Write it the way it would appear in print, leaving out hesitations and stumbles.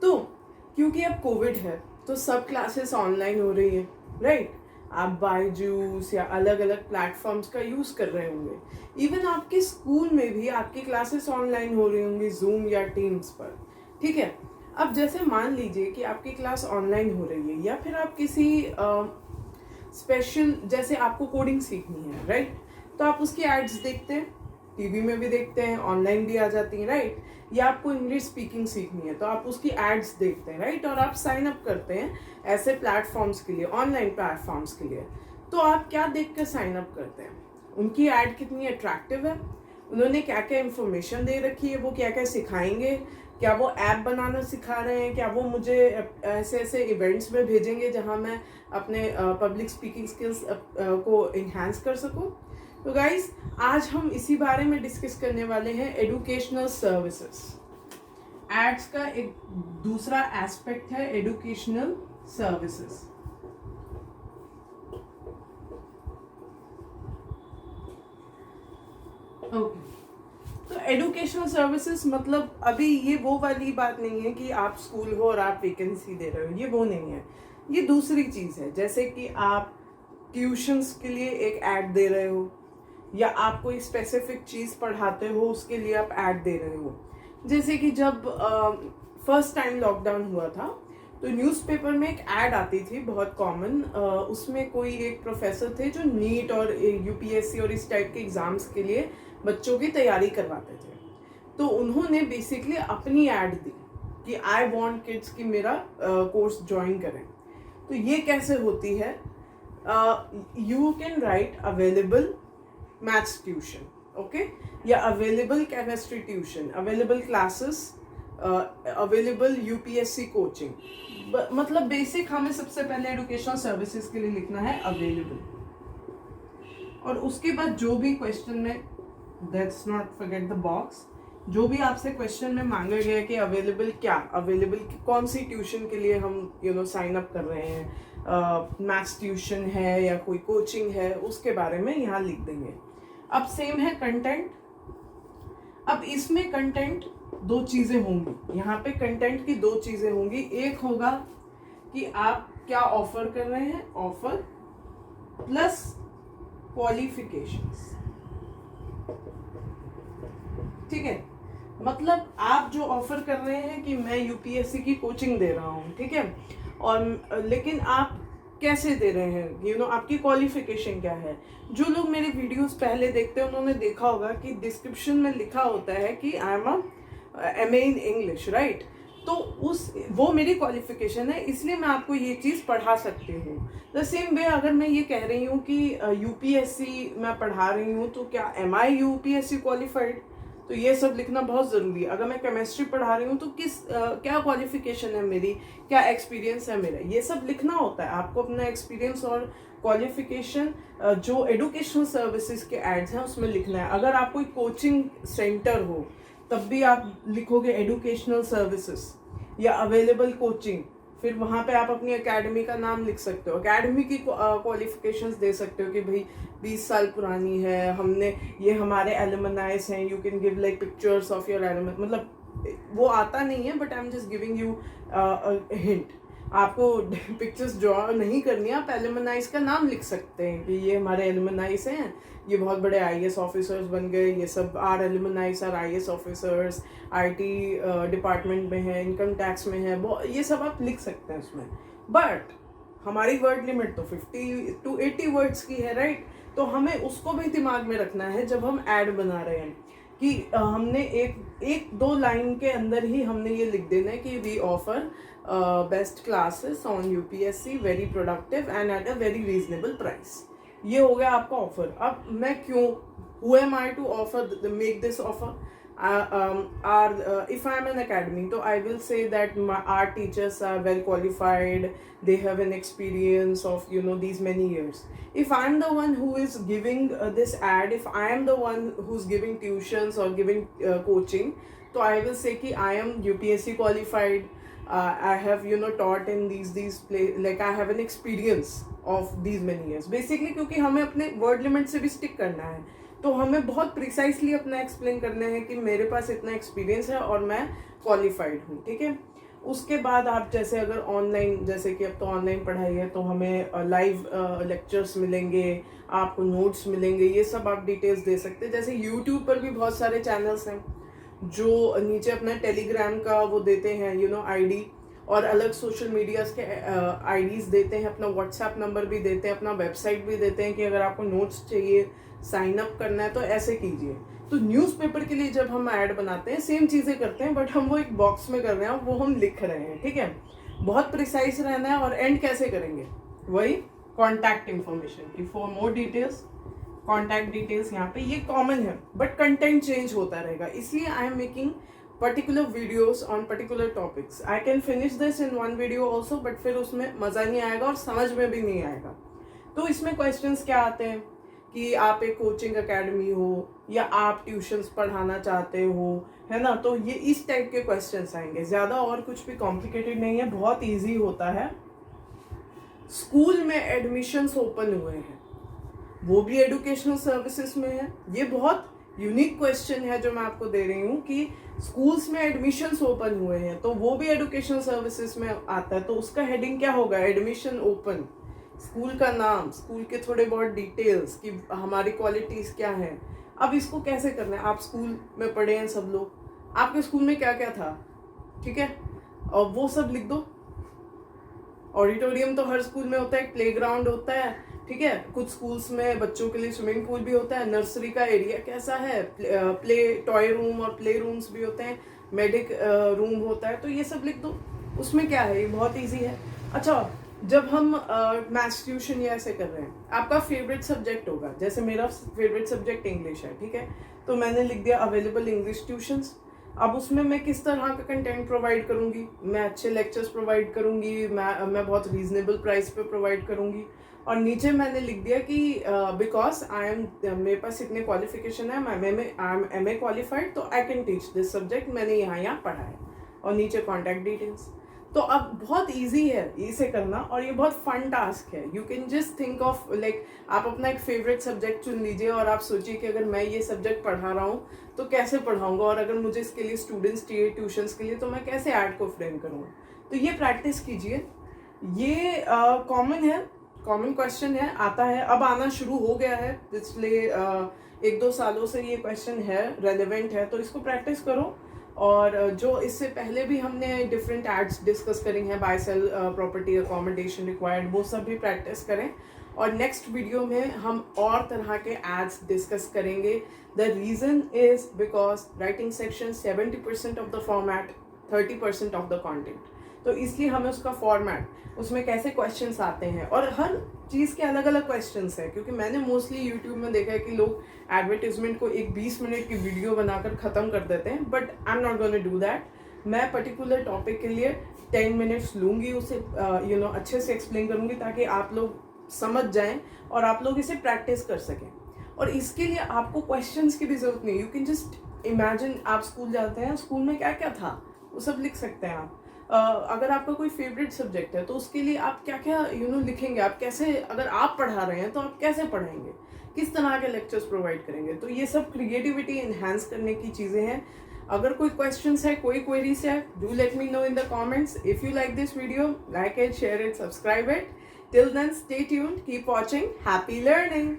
तो क्योंकि अब कोविड है तो सब क्लासेस ऑनलाइन हो रही है, राइट। आप बायजूस या अलग अलग प्लेटफॉर्म्स का यूज़ कर रहे होंगे। इवन आपके स्कूल में भी आपकी क्लासेस ऑनलाइन हो रही होंगी, जूम या टीम्स पर, ठीक है। अब जैसे मान लीजिए कि आपकी क्लास ऑनलाइन हो रही है या फिर आप किसी स्पेशल, जैसे आपको कोडिंग सीखनी है, राइट, तो आप उसकी एड्स देखते हैं, टीवी में भी देखते हैं, ऑनलाइन भी आ जाती हैं, राइट। या आपको इंग्लिश स्पीकिंग सीखनी है तो आप उसकी एड्स देखते हैं, राइट, और आप साइन अप करते हैं ऐसे प्लेटफॉर्म्स के लिए, ऑनलाइन प्लेटफॉर्म्स के लिए। तो आप क्या देख कर साइन अप करते हैं? उनकी एड कितनी अट्रैक्टिव है, उन्होंने क्या क्या इन्फॉर्मेशन दे रखी है, वो क्या क्या सिखाएंगे, क्या वो ऐप बनाना सिखा रहे हैं, क्या वो मुझे ऐसे ऐसे इवेंट्स में भेजेंगे जहां मैं अपने पब्लिक स्पीकिंग स्किल्स को इन्हांस कर सकूं। तो गाइज आज हम इसी बारे में डिस्कस करने वाले हैं, एजुकेशनल सर्विसेज। एड्स का एक दूसरा एस्पेक्ट है एजुकेशनल सर्विसेज। ओके, तो एजुकेशनल सर्विसेज मतलब अभी ये वो वाली बात नहीं है कि आप स्कूल हो और आप वैकेंसी दे रहे हो, ये वो नहीं है, ये दूसरी चीज है। जैसे कि आप ट्यूशंस के लिए एक ऐड दे रहे हो या आप कोई स्पेसिफिक चीज पढ़ाते हो उसके लिए आप ऐड दे रहे हो। जैसे कि जब फर्स्ट टाइम लॉकडाउन हुआ था तो न्यूज़पेपर में एक ऐड आती थी बहुत कॉमन, उसमें कोई एक प्रोफेसर थे जो नीट और यूपीएससी और इस टाइप के एग्जाम्स के लिए बच्चों की तैयारी करवाते थे। तो उन्होंने बेसिकली अपनी ऐड दी कि आई वांट किड्स कि मेरा कोर्स ज्वाइन करें। तो ये कैसे होती है? You can write available maths tuition, okay, या available chemistry tuition, available classes, available UPSC coaching. मतलब बेसिक हमें सबसे पहले एजुकेशनल सर्विसेज के लिए लिखना है अवेलेबल, और उसके बाद जो भी क्वेश्चन में, let's not forget the box, जो भी आपसे क्वेश्चन में मांगा गया कि अवेलेबल क्या, अवेलेबल कौन सी ट्यूशन के लिए हम साइन अप कर रहे हैं, मैथ्स ट्यूशन है या कोई कोचिंग है, उसके बारे में यहाँ लिख देंगे। अब सेम है कंटेंट। अब इसमें कंटेंट दो चीजें होंगी, यहाँ पे कंटेंट की दो चीजें होंगी। एक होगा कि आप क्या ऑफर कर रहे हैं, ऑफर प्लस क्वालिफिकेशंस, ठीक है। मतलब आप जो ऑफर कर रहे हैं कि मैं यूपीएससी की कोचिंग दे रहा हूँ, ठीक है, और लेकिन आप कैसे दे रहे हैं, आपकी क्वालिफिकेशन क्या है। जो लोग मेरे वीडियोस पहले देखते हैं उन्होंने देखा होगा कि डिस्क्रिप्शन में लिखा होता है कि I am M in English, right. तो वो मेरी क्वालिफिकेशन है, इसलिए मैं आपको ये चीज़ पढ़ा सकती हूँ। द सेम वे अगर मैं ये कह रही हूँ कि यूपीएससी मैं पढ़ा रही हूँ तो क्या एम आई यूपीएससी क्वालिफाइड, तो ये सब लिखना बहुत ज़रूरी है। अगर मैं केमिस्ट्री पढ़ा रही हूँ तो क्या क्वालिफिकेशन है मेरी, क्या एक्सपीरियंस है मेरा, ये सब लिखना होता है आपको। अपना एक्सपीरियंस और क्वालिफिकेशन जो एजुकेशनल सर्विसेज के एड्स हैं उसमें लिखना है। अगर आप कोई कोचिंग सेंटर हो तब भी आप लिखोगे एजुकेशनल सर्विसेज या अवेलेबल कोचिंग, फिर वहाँ पे आप अपनी एकेडमी का नाम लिख सकते हो, एकेडमी की क्वालिफिकेशंस दे सकते हो कि भाई 20 साल पुरानी है, हमने ये हमारे एलुमनाइज हैं, you can give like pictures of your alumni, मतलब वो आता नहीं है but I am just giving you hint. आपको पिक्चर्स ड्रॉ नहीं करनी है, आप एलुमनाइज का नाम लिख सकते हैं कि ये हमारे एलुमनाइज हैं, ये बहुत बड़े आईएएस ऑफिसर्स बन गए, ये सब or alumnis or IAS officers, IT department में है, इनकम टैक्स में है, ये सब आप लिख सकते हैं उसमें। बट हमारी वर्ड लिमिट तो 50 to 80 वर्ड्स की है, राइट। तो हमें उसको भी दिमाग में रखना है जब हम ऐड बना रहे हैं कि हमने एक दो लाइन के अंदर ही हमने ये लिख देना है कि we offer best classes on UPSC, very productive and at a very reasonable price. ये हो गया आपका ऑफर। अब मैं क्यों, who am I to offer, make this offer? If I am an academy, so I will say that our teachers are well qualified, they have an experience of these many years. If I am the one who is giving this ad, if I am the one who's giving tuitions or giving coaching, so I will say कि I am UPSC qualified, I have taught in these like I have an experience of these many years. Basically क्योंकि हमें अपने word limit से भी stick करना है, तो हमें बहुत प्रिसाइसली अपना एक्सप्लेन करना है कि मेरे पास इतना एक्सपीरियंस है और मैं क्वालिफाइड हूँ, ठीक है। उसके बाद आप जैसे अगर ऑनलाइन, जैसे कि अब तो ऑनलाइन पढ़ाई है तो हमें लाइव लेक्चर्स मिलेंगे, आपको नोट्स मिलेंगे, ये सब आप डिटेल्स दे सकते हैं। जैसे यूट्यूब पर भी बहुत सारे चैनल्स हैं जो नीचे अपना टेलीग्राम का वो देते हैं आईडी, और अलग सोशल मीडियाज के आईडीज देते हैं, अपना व्हाट्सएप नंबर भी देते हैं, अपना वेबसाइट भी देते हैं कि अगर आपको नोट्स चाहिए, साइन अप करना है तो ऐसे कीजिए। तो न्यूज़पेपर के लिए जब हम ऐड बनाते हैं सेम चीज़ें करते हैं, बट हम वो एक बॉक्स में कर रहे हैं और वो हम लिख रहे हैं, ठीक है। बहुत प्रिसाइज रहना है। और एंड कैसे करेंगे, वही कॉन्टैक्ट इन्फॉर्मेशन की for more details, contact details यहाँ पे, ये कॉमन है बट कंटेंट चेंज होता रहेगा। इसलिए I am making particular videos on particular topics. I can finish this in one video also, but फिर उसमें मज़ा नहीं आएगा और समझ में भी नहीं आएगा। तो इसमें क्वेश्चंस क्या आते हैं कि आप एक कोचिंग एकेडमी हो या आप ट्यूशन्स पढ़ाना चाहते हो, है ना, तो ये इस टाइप के क्वेश्चंस आएंगे। ज़्यादा और कुछ भी कॉम्प्लिकेटेड नहीं है, बहुत ईजी होता है। स्कूल में एडमिशन्स ओपन हुए हैं, वो भी एजुकेशनल सर्विसेज में है। ये बहुत यूनिक क्वेश्चन है जो मैं आपको दे रही हूँ कि स्कूल्स में एडमिशन्स ओपन हुए हैं तो वो भी एजुकेशनल सर्विसेज में आता है। तो उसका हेडिंग क्या होगा, एडमिशन ओपन, स्कूल का नाम, स्कूल के थोड़े बहुत डिटेल्स कि हमारी क्वालिटीज़ क्या हैं। अब इसको कैसे करना है, आप स्कूल में पढ़े हैं सब लोग, आपके स्कूल में क्या क्या था, ठीक है, और वो सब लिख दो। ऑडिटोरियम तो हर स्कूल में होता है, प्लेग्राउंड होता है, ठीक है। कुछ स्कूल्स में बच्चों के लिए स्विमिंग पूल भी होता है, नर्सरी का एरिया कैसा है, प्ले टॉय रूम और प्ले रूम्स भी होते हैं, मेडिक रूम होता है, तो ये सब लिख दो। उसमें क्या है, ये बहुत इजी है। अच्छा, जब हम मैथ्स ट्यूशन या ऐसे कर रहे हैं, आपका फेवरेट सब्जेक्ट होगा, जैसे मेरा फेवरेट सब्जेक्ट इंग्लिश है, ठीक है, तो मैंने लिख दिया अवेलेबल इंग्लिश ट्यूशंस। अब उसमें मैं किस तरह का कंटेंट प्रोवाइड करूंगी, मैं अच्छे लेक्चर्स प्रोवाइड करूंगी, मैं बहुत रीजनेबल प्राइस पे प्रोवाइड करूंगी। और नीचे मैंने लिख दिया कि बिकॉज मेरे पास इतने क्वालिफिकेशन है, आई एम MA क्वालिफाइड, तो I can teach this subject, मैंने यहाँ पढ़ा है। और नीचे कॉन्टैक्ट डिटेल्स। तो अब बहुत ईजी है इसे करना और ये बहुत फन टास्क है। You can just think of like, आप अपना एक फेवरेट सब्जेक्ट चुन लीजिए और आप सोचिए कि अगर मैं ये सब्जेक्ट पढ़ा रहा हूँ तो कैसे पढ़ाऊंगा, और अगर मुझे इसके लिए स्टूडेंट्स चाहिए ट्यूशन्स के लिए तो मैं कैसे ऐड को फ्रेम करूँगा। तो ये प्रैक्टिस कीजिए। ये कॉमन है, कॉमन क्वेश्चन है, आता है, अब आना शुरू हो गया है पिछले 1-2 सालों से ये क्वेश्चन है, रेलेवेंट है, तो इसको प्रैक्टिस करो। और जो इससे पहले भी हमने डिफरेंट एड्स डिस्कस करी हैं, buy sell property accommodation required, वो सब भी प्रैक्टिस करें। और नेक्स्ट वीडियो में हम और तरह के एड्स डिस्कस करेंगे। The reason is because writing section 70% of the format, 30% of the content, तो इसलिए हमें उसका फॉर्मेट, उसमें कैसे क्वेश्चंस आते हैं, और हर चीज़ के अलग अलग क्वेश्चंस हैं। क्योंकि मैंने मोस्टली यूट्यूब में देखा है कि लोग एडवर्टीजमेंट को एक 20 मिनट की वीडियो बनाकर ख़त्म कर देते हैं, but I am not gonna do that. मैं पर्टिकुलर टॉपिक के लिए 10 मिनट्स लूँगी, उसे अच्छे से एक्सप्लेन करूँगी ताकि आप लोग समझ जाएं और आप लोग इसे प्रैक्टिस कर सकें। और इसके लिए आपको क्वेश्चंस की भी ज़रूरत नहीं, यू कैन जस्ट इमेजिन, आप स्कूल जाते हैं, स्कूल में क्या क्या था वो सब लिख सकते हैं आप। अगर आपका कोई फेवरेट सब्जेक्ट है तो उसके लिए आप क्या क्या लिखेंगे, आप कैसे, अगर आप पढ़ा रहे हैं तो आप कैसे पढ़ाएंगे, किस तरह के लेक्चर्स प्रोवाइड करेंगे। तो ये सब क्रिएटिविटी इन्हांस करने की चीज़ें हैं। अगर कोई क्वेश्चंस है, कोई क्वेरीज है, do let me know in the comments. If you like this video, like it, share it, subscribe it. Till then, stay tuned, keep watching, happy learning.